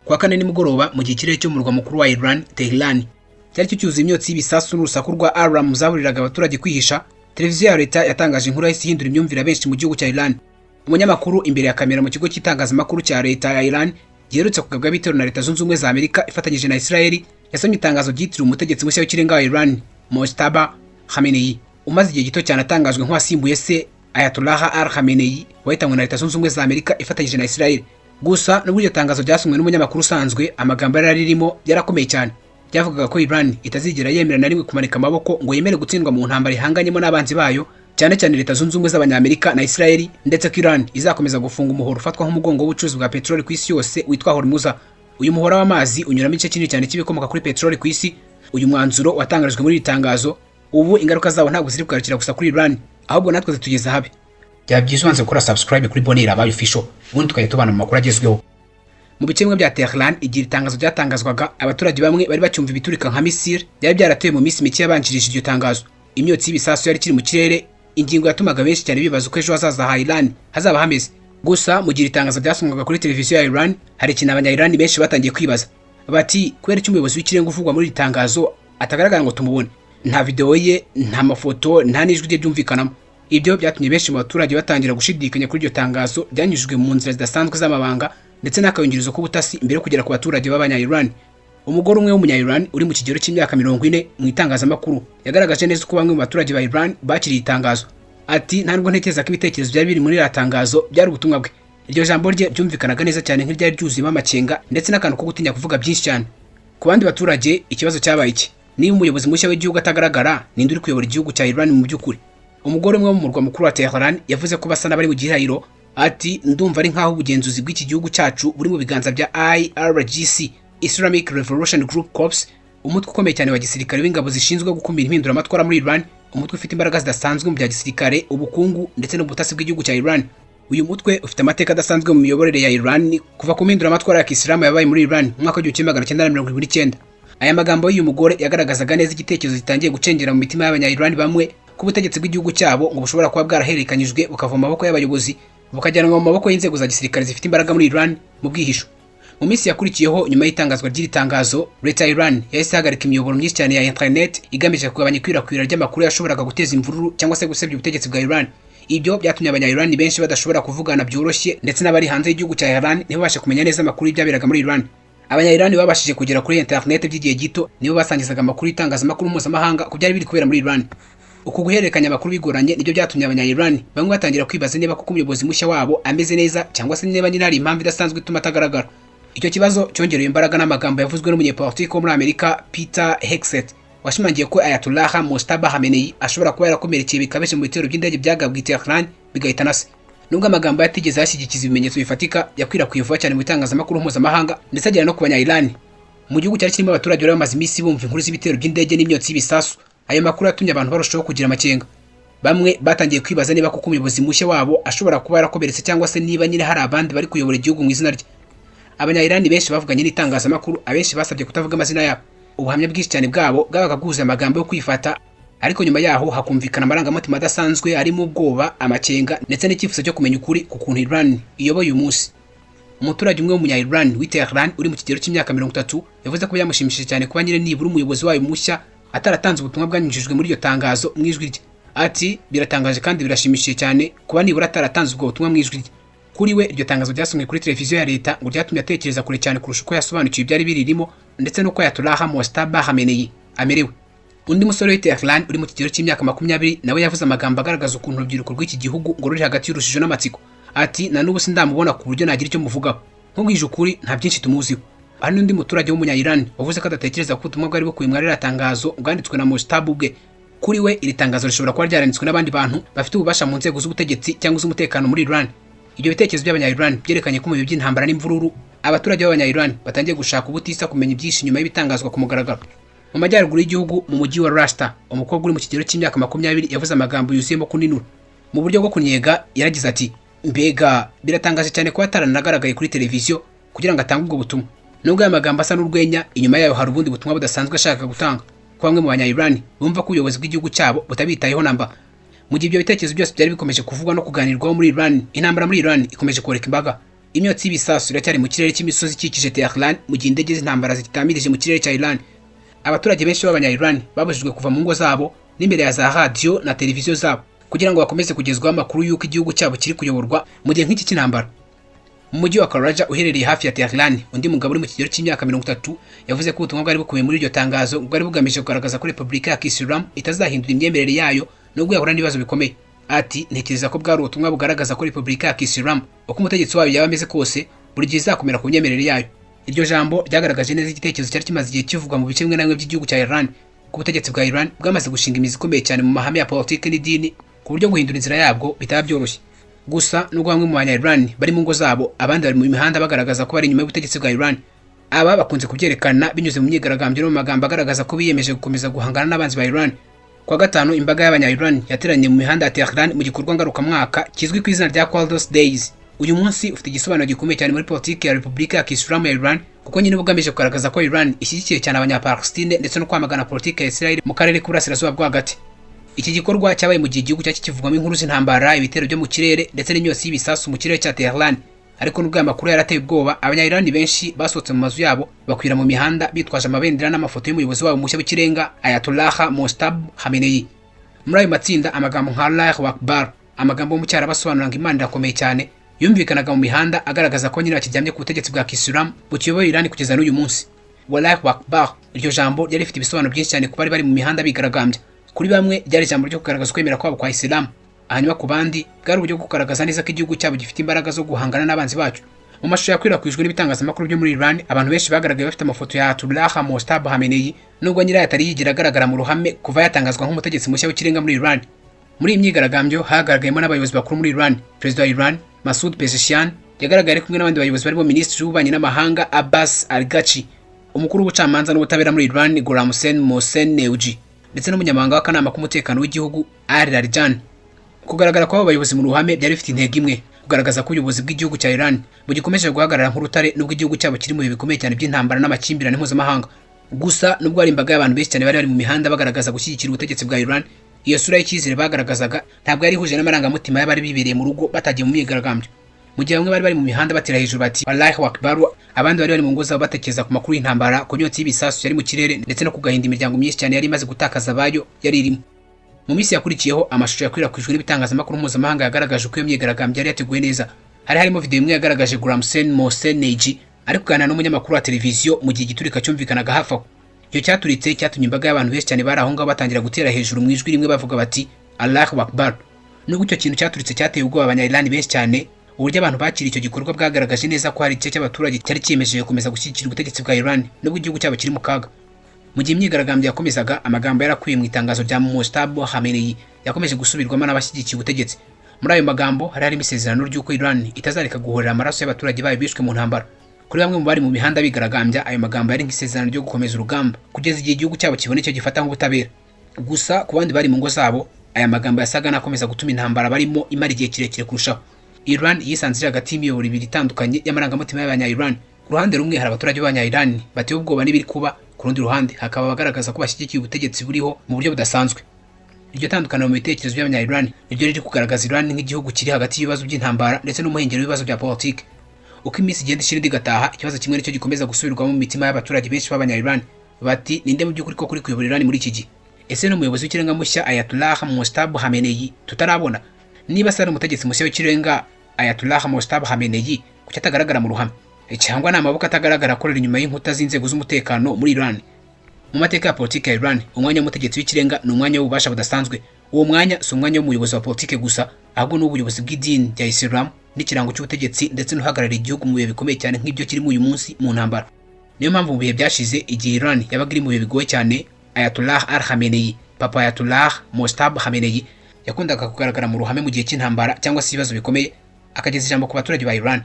kwa kane nimugoroba mu gihe kirere cyo mu murwa mukuru wa Iran Tehran cyari cyuzuye imyotsi y'ibisasu n'urusaku rwa alarm zaburiraga abaturage kwihisha. Televiziyo ya leta yatangaje inkuru yahise ihindura imyumvire benshi mu gihugu cya Iran. Umunyamakuru imbere ya kamera mu kigo cy'itangazamakuru cya leta ya Iran giherutse kugabwa bitero na Leta Zunze Ubumwe za Amerika ifatanyije na Israeli yasomye itangazo ryitiriwe umutegetsi mushya w'ikirenga wa Iran Mojtab Khamenei umaze igihe gito cyane atangajwe nk'uwasimbuye se Ayatollah Khamenei wahitanywe na Leta Zunze Ubumwe za Amerika ifatanyije na Israeli. Gusa n'ubwo iryo tangazo ryasomwe n'umunyamakuru usanzwe, amagambo yari ririmo yarakomeye cyane. Byavugaga ko Iran itazigera yemera na rimwe kumanika amaboko ngo yemere gutsindwa mu ntambara ihanganyemo n'abanzi bayo, cyane cyane Leta Zunze Ubumwe z'Abanyamerika na Israeli, ndetse ko Iran izakomeza gufunga umuhoro ufatwa nk'umugongo w'ubucuruzi bwa petroli ku isi yose witwa Hormuz. Uyu muhora w'amazi unyuramo igice kinini cyane cy'ibikomoka kuri petroli ku isi. Uyu mwanzuro watangarijwe muri iri tangazo. Ubu ingaruka zawo ntabwo ziri kugarukira gusa kuri Iran, ahubwo natwe zitugeza habe. Byaba byiza ubanze gukora subscribe kuri Bonheur Abayo official, ubundi tukajya tubana mu makuru agezweho. Mu bice bimwe bya Tehran igihe itangazo ryatangazwaga, abaturage bamwe bari bacyumva ibiturika nka misile byari byaratuye mu minsi mike yabanjirije iryo tangazo. Imyotsi y'ibisasu yari kiri mu kirere, ingingo yatumaga benshi cyane bibaza uko ejo hazaza ha Iran hazaba hameze. Gusa mu gihe itangazo ryasomwaga kuri televiziyo ya Iran, hari ikintu abanya-Iran benshi batangiye kwibaza. Bati kubera icyo umuyobozi w'ikirenga uvugwa muri iri tangazo atagaragara ngo tumubone, nta video ye, nta mafoto, nta n'ijwi rye byumvikanamo. Ibyo byatumye benshi mu baturage batangira gushidikanya kuri iryo tangazo ryanyujijwe mu nzira zidasanzwe z'amabanga ndetse n'akayungirizo k'ubutasi imbere yo kugera ku baturage b'abanya-Iran. Umugore umwe w'umunya-Iran uri mu kigero cy'imyaka 40 mu itangazamakuru yagaragaje neza ko bamwe mu baturage ba Iran bakiriye itangazo. Ati nta nubwo ntekereza ko ibitekerezo byari biri muri iri tangazo byari ubutumwa bwe. Iryo jambo rye byumvikanaga neza cyane nk'iryari ryuzuyemo amakenga ndetse n'akantu ko gutinya kuvuga byinshi cyane. Ku bandi baturage ikibazo cyabaye iki: niba umuyobozi mushya w'igihugu atagaragara, ninde uri kuyobora igihugu cya Iran mu by'ukuri? Umugore umwe mu murwa mukuru wa Tehran yavuze ko basa n'abari mu gihirahiro. Ati ndumva ari nkaho ubugenzuzi bw'iki gihugu cyacu buri mu biganza bya IRGC, Islamic Revolution Group Corps, umutwe ukomeye cyane wa gisirikare w'ingabo zishinzwe gukumira impinduramatwara muri Iran, umutwe ufite imbaraga zidasanzwe mu bya gisirikare, ubukungu ndetse n'ubutasi bw'igihugu cya Iran. Uyu mutwe ufite amateka adasanzwe mu miyoborere ya Iran kuva ku mpinduramatwara ya Kisilamu yabaye muri Iran mu mwaka w'1979. Aya magambo y'uyu mugore yagaragazaga neza igitekerezo gitangiye gucengera mu mitima y'abanya-Iran bamwe ku butegetsi bw'igihugu cyabo ngo bushobora kuba bwarahererekanyijwe bukava mu maboko y'abayobozi bukajyanwa mu maboko y'inzego za gisirikare zifite imbaraga muri Iran mu bwihisho. Mu minsi yakurikiyeho nyuma y'itangazwa ry'iri tangazo, leta ya Iran yahise ihagarika imiyoboro myinshi cyane ya internet igamije kugabanya ikwirakwira ry'amakuru yashoboraga guteza imvururu cyangwa se gusebya ubutegetsi bwa Iran. Ibyo byatumye abanya-Iran benshi badashobora kuvugana byoroshye, ndetse n'abari hanze y'igihugu cya Iran ntibabashe kumenya neza amakuru y'ibyaberaga muri Iran. Abanya-Iran babashije kugera kuri internet by'igihe gito, nibo basangizaga amakuru y'itangazamakuru mpuzamahanga ku byari biri kubera muri Iran. Uku guhererekanya amakuru bigoranye nibyo byatumye abanya-Iran bamwe batangira kwibaza niba kuko umuyobozi mushya wabo ameze neza cyangwa se niba nyine hari impamvu idasanzwe ituma atagaragara. Icyo kibazo cyongereye imbaraga n'amagambo yavuzwe n'umunyepolitiki wo muri Amerika Peter Hegseth washimangiye ko Ayatollah Mojtab Khamenei ashobora kuba yarakomerekeye bikabije mu bitero by'indege byagabwe i Tehran bigahitana se. Nubwo amagambo yatigeze yashyigikiza ibimenyetso bifatika, yakwirakwiye vuba cyane mu itangazamakuru mpuzamahanga ndetse agera no ku banya-Iran. Mu gihugu cyari kirimo abaturage bari bamaze iminsi bumva inkuru z'ibitero by'indege n'imyotsi y'ibisasu. Ayo makuru yatumye abantu barushaho kugira amakenga. Bamwe batangiye kwibaza niba kuko umuyobozi mushya wabo ashobora kuba yarakomeretse cyangwa se niba nyine hari abandi bari kuyobora igihugu mu izina rye. Abanya-Iran benshi bavuganye n'itangazamakuru, abenshi basabye kutavuga amazina yabo. Ubuhamya bwinshi cyane bwabo bwabaga bwuzuye amagambo yo kwifata, ariko nyuma yaho hakumvikana amarangamutima adasanzwe arimo ubwoba, amakenga ndetse n'icyifuzo cyo kumenya ukuri ku kuntu Iran iyoboye uyu munsi. Umuturage umwe w'umunya-Iran w'i Tehran uri mu kigero cy'imyaka 30 yavuze ko byamushimishije cyane kuba nyine nibura umuyobozi wayo mushya ataratanze ubutumwa bwanyujijwe muri iryo tangazo mu ijwi rye. Ati biratangaje kandi birashimishije cyane kuba nibura ataratanze ubwo butumwa mu ijwi rye. Kuri we iryo tangazo ryasomwe kuri televiziyo ya leta ngo ryatumye atekereza kure cyane kurusha uko yasobanukiwe ibyari biririmo ndetse n'uko Ayatollah Mojtab Khamenei amerewe. Undi musore w'i Tehran uri mu kigero cy'imyaka 20 nawe yavuze amagambo agaragaza ukuntu urubyiruko rw'iki gihugu ngo ruri hagati y'urujijo n'amatsiko. Ati na n'ubu sindamubona ku buryo nagira icyo muvugaho, nkubwije ukuri nta byinshi tumuziho. Hari n'undi muturage w'umunya-Iran wavuze ko adatekereza ko ubutumwa bwari bukuye muri iri tangazo bwanditswe na Mojtab ubwe. Kuri we iri tangazo rishobora kuba ryaranditswe n'abandi bantu bafite ububasha mu nzego z'ubutegetsi cyangwa z'umutekano muri Iran. Ibyo bitekerezo by'abanya-Iran byerekanye ko mu bihe by'intambara n'imvururu abaturage b'abanya-Iran batangiye gushaka ubutisa kumenya ibyinshi nyuma y'ibitangazwa ku mugaragaro. Mu majyaruguru y'igihugu mu mujyi wa Rasta, umukobwa uri mu kigero cy'imyaka 20 yavuze amagambo yuzuyemo kuninura. Mu buryo bwo kunyega yaragize ati mbega biratangaje cyane ko ataranagaragaye kuri televiziyo kugira ngo atange ubwo butumwa. Nubwo aya magambo asa n'urwenya, inyuma yayo hari ubundi butumwa budasanzwe ashaka gutanga ko bamwe mu banya-Iran bumva ko ubuyobozi bw'igihugu cyabo butabitayeho namba. Mu gihe ibyo bitekerezo byose byari bikomeje kuvugwa no kuganirwaho muri Iran, intambara muri Iran ikomeje koreka imbaga. imyotsi y'ibisasu iracyari mu kirere cy'imisozi ikikije Tehran mu gihe indege z'intambara zitamirije mu kirere cya Iran. Abaturage benshi b'abanya-Iran babujijwe kuva mu ngo zabo n'imbere ya za radio na televiziyo zabo kugira ngo bakomeze kugezwaho amakuru y'uko igihugu cyabo kiri kuyoborwa mu gihe nk'iki cy'intambara. Mu mujyi wa Karaja uherereye hafi ya Tehran, undi mugabo uri mu kigero cy'imyaka 30 yavuze ko ubutumwa bwari bukubiye muri iryo tangazo bwari bugamije kugaragaza ko Repubulika ya Kisilamu itazahindura imyemerere yayo nubwo yahura n'ibibazo bikomeye. Ati, ntekereza ko bwari ubutumwa bugaragaza ko Repubulika ya Kisilamu uko umutegetsi wayo yaba ameze kose buri gihe izakomera ku myemerere yayo. Iryo jambo ryagaragaje neza igitekerezo cyari kimaze igihe kivugwa mu bice bimwe na bimwe by'igihugu cya Iran ko ubutegetsi bwa Iran bwamaze gushinga imizi ikomeye cyane mu mahame ya politiki n'idini ku buryo guhindura inzira yabwo bitaba byoroshye. Gusa nubwo bamwe mu banya-Iran bari mu ngo zabo, abandi bari mu mihanda bagaragaza ko bari inyuma y'ubutegetsi bwa Iran. Aba bakunze kubyerekana binyuze mu myigaragambyo no mu magambo agaragaza ko biyemeje gukomeza guhangana n'abanzi ba Iran. Kwa gatanu, imbaga y'abanya-Iran yateranye mu mihanda ya Tehran mu gikorwa ngarukamwaka kizwi ku izina rya Quds Days. Uyu munsi ufite igisobanuro gikomeye cyane muri politiki ya Repubulika ya Kisilamu ya Iran kuko nyine bugamije kugaragaza ko Iran ishyigikiye cyane abanya-Palestine ndetse no kwamagana politiki ya Israel mu karere k'uburasirazuba bwo hagati. Iki gikorwa cyabaye mu gihe igihugu cyari kivugwamo inkuru z'intambara, ibitero byo mu kirere ndetse n'imyotsi y'ibisasu mu kirere cya Tehran. Ariko nubwo amakuru yarateye ubwoba, abanya-Iran benshi basohotse mu mazu yabo bakwira mu mihanda bitwaje amabendera n'amafoto y'umuyobozi wabo mushya w'ikirenga Ayatollah Mojtab Khamenei. Muri ayo matsinda amagambo nka Allahu Akbar, amagambo mu cyarabu asobanura ngo Imana irakomeye cyane, yumvikanaga mu mihanda agaragaza ko nyine bakiryamye ku butegetsi bwa Kisilamu bukiyoboye Iran kugeza n'uyu munsi. Allahu Akbar, iryo jambo ryari rifite ibisobanuro byinshi cyane ku bari mu mihanda bigaragambya. Kuri bamwe ryari ijambo ryo kugaragaza kwemera kwabo kwa Islam, hanyuma ku bandi bwari uburyo bwo kugaragaza neza ko igihugu cyabo gifite imbaraga zo guhangana n'abanzi bacu. Mu mashusho yakwirakwijwe n'ibitangazamakuru byo muri Iran, abantu benshi bagaragaye bafite amafoto ya Ayatollah Mojtab Khamenei nubwo nyirayo atari yigira agaragara mu ruhame kuva yatangazwa nk'umutegetsi mushya w'ikirenga muri Iran. Muri iyi myigaragambyo hagaragayemo n'abayobozi bakuru muri Iran. Perezida wa Iran Masoud Pezeshkian yagaragaye ari kumwe n'abandi bayobozi barimo Minisitiri w'Ububanyi n'Amahanga Abbas Araghchi, umukuru w'ubucamanza n'ubutabera muri Iran Ghulam Mossad ndetse n'umunyamabanga w'akanama k'umutekano w'igihugu Ali Larijani. Kugaragara kw'abo bayobozi mu ruhame byari bifite intego imwe, kugaragaza ko ubuyobozi bw'igihugu cya Iran bugikomeje guhagarara nk'urutare nubwo igihugu cyabo kiri mu bihe bikomeye cyane by'intambara n'amakimbirane mpuzamahanga. Gusa nubwo hari imbaga y'abantu benshi cyane bari mu mihanda bagaragaza gushyigikira ubutegetsi bwa Iran, iyo sura y'icyizere bagaragazaga ntabwo yari ihuje n'amarangamutima y'abari bibereye mu rugo batagiye mu myigaragambyo. Mu gihe bamwe bari mu mihanda batera hejuru bati Allahu Akbar, abandi bari mu ngo zabo batekereza ku makuru y'intambara, ku myotsi y'ibisasu yari mu kirere ndetse no kugahinda imiryango myinshi cyane yari imaze gutakaza abayo yari irimo. Mu minsi yakurikiyeho amashusho yakwirakwijwe n'ibitangazamakuru mpuzamahanga yagaragaje uko iyo myigaragambyo yari yateguwe neza. Harimo video imwe yagaragaje Ghulam Mossad ari kuganira n'umunyamakuru wa televiziyo mu gihe igiturika cyumvikanaga hafi aho. Icyo cyaturitse cyatumye imbaga y'abantu benshi cyane bari aho ngaho batangira gutera hejuru mu ijwi rimwe bavuga bati Allahu Akbar. Nubwo icyo kintu cyaturitse cyateye ubwoba abanya-Iran benshi cyane, uburyo abantu bakiriye icyo gikorwa bwagaragaje neza ko hari igice cy'abaturage cyari cyiyemeje gukomeza gushyigikira ubutegetsi bwa Iran nubwo igihugu cyabo kiri mu kaga. Mu gihe imyigaragambyo yakomezaga, amagambo yarakwiye mu itangazo rya Mojtab Khamenei yakomeje gusubirwamo n'abashyigikiye ubutegetsi. Muri ayo magambo harimo isezerano ry'uko Iran itazareka guhorera amaraso y'abaturage bayo bishwe mu ntambara. Kuri bamwe mu bari mu mihanda bigaragambya, ayo magambo yari nk'isezerano ryo gukomeza urugamba kugeza igihe igihugu cyabo kibona icyo gifata nk'ubutabera. Gusa ku bandi bari mu ngo zabo, aya magambo yasaga n'akomeza gutuma intambara barimo imara igihe kirekire kurushaho. Iran yisanze iri hagati y'imiyoboro ibiri itandukanye y'amarangamutima y'abanya-Iran. Ku ruhande rumwe hari abaturage b'abanya-Iran batewe ubwoba n'ibiri kuba, ku rundi ruhande hakaba abagaragaza ko bashyigikiye ubutegetsi buriho mu buryo budasanzwe. Iryo tandukaniro mu bitekerezo by'abanya-Iran niryo riri kugaragaza Iran nk'igihugu kiri hagati y'ibibazo by'intambara ndetse n'umuhengeri w'ibibazo bya politiki. Uko iminsi igenda ishira igataha, ikibazo kimwe nicyo gikomeza gusubirwamo mu mitima y'abaturage benshi b'abanya-Iran. Bati, ninde mu by'ukuri ko kuri kuyobora Iran muri iki gihe? Ese n'umuyobozi w'ikirenga mushya Ayatollah Mojtab Khamenei tutarabona? Niba se ari umutegetsi mushya w'ikirenga Ayatollah Mojtab Khamenei kuki atagaragara mu ruhame? Cyangwa n'amaboko atagaragara akorera inyuma y'inkuta z'inzego z'umutekano muri Iran? Mu mateka ya politiki ya Iran, umwanya w'umutegetsi w'ikirenga ni umwanya w'ububasha budasanzwe. Uwo mwanya si umwanya w'umuyobozi wa politiki gusa, ahubwo n'ubuyobozi bw'idini rya Islam n'ikirango cy'ubutegetsi ndetse n'uhagarariye igihugu mu bihe bikomeye cyane nk'ibyo kirimo uyu munsi mu ntambara. Niyo mpamvu mu bihe byashize igihe Iran yabaga iri mu bihe bigoye cyane, Ayatollah Khamenei, papa Ayatollah Mojtab Khamenei, yakundaga kugaragara mu ruhame mu gihe cy'intambara cyangwa se ibibazo bikomeye, akageza ijambo ku baturage ba Iran.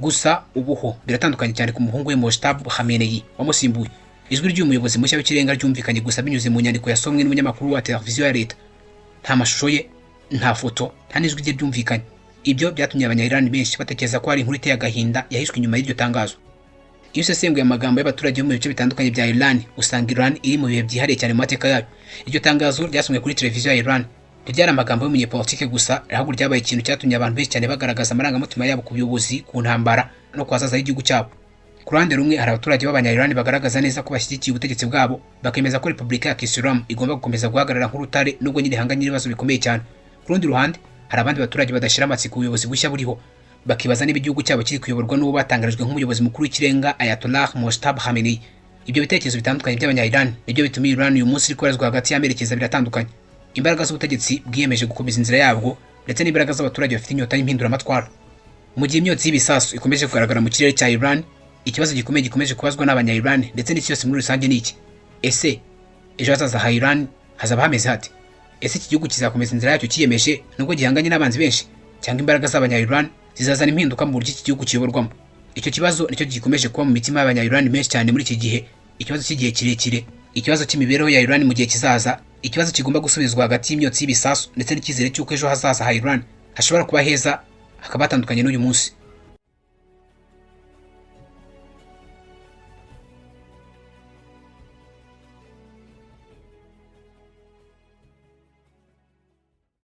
Gusa ubuho biratandukanye cyane ku muhungu we Mojtab Khamenei wamusimbuye. Ijwi ry'umuyobozi mushya w'ikirenga ryumvikanye gusa binyuze mu nyandiko yasomwe n'umunyamakuru wa televiziyo ya leta. Nta mashusho ye, nta foto, nta n'ijwi rye byumvikanye. Ibyo byatumye abanya-Iran benshi batekereza ko hari inkuru iteye agahinda yahishwe inyuma y'iryo tangazo. Iyo usesenguye amagambo y'abaturage bo mu bice bitandukanye bya Iran, usanga Iran iri mu bihe byihariye cyane mu mateka yayo. Iryo tangazo ryasomwe kuri televiziyo ya Iran. ntiryari amagambo y'umunyepolitike gusa, ahubwo ryabaye ikintu cyatumye abantu benshi cyane bagaragaza amarangamutima yabo ku buyobozi, ku ntambara no ku hazaza h'igihugu cyabo. Ku ruhande rumwe hari abaturage b'Abanya-Iran bagaragaza neza ko bashyigikiye ubutegetsi bwabo, bakemeza ko Repubulika ya Kisilamu igomba gukomeza guhagarara nk'urutare nubwo nyine ihanganye n'ibibazo bikomeye cyane. Ku rundi ruhande hari abandi baturage badashira amatsiko ubuyobozi bushya buriho, bakibaza niba igihugu cyabo kiri kuyoborwa n'uwo batangarijwe nk'umuyobozi mukuru w'ikirenga Ayatollah Mojtab Khamenei. Ibyo bitekerezo bitandukanye by'Abanya-Iran nibyo bituma Iran uyu munsi iri kubarizwa hagati y'amerekeza biratandukanye. Imbaraga z'ubutegetsi bwiyemeje gukomeza inzira yabwo ndetse n'imbaraga z'abaturage bafite inyota y'impinduramatwara. Mu gihe imyotsi y'ibisasu ikomeje kugaragara mu kirere cya Iran, ikibazo gikomeye gikomeje kubazwa n'Abanya-Iran ndetse n'isi yose muri rusange ni iki: ese ejo hazaza ha Iran hazaba hameze hate? Ese iki gihugu kizakomeza inzira yacyo kiyemeje nubwo gihanganye n'abanzi benshi, cyangwa imbaraga z'Abanya-Iran zizazana impinduka mu buryo iki gihugu kiyoborwamo? Icyo kibazo nicyo gikomeje kuba mu mitima y'Abanya-Iran benshi cyane muri iki gihe, ikibazo cy'igihe kirekire, ikibazo cy'imibereho ya Iran mu gihe kizaza, ikibazo kigomba gusubizwa hagati y'imyotsi y'ibisasu ndetse n'icyizere cy'uko ejo hazaza ha Iran hashobora kuba heza hakaba hatandukanye n'uyu munsi.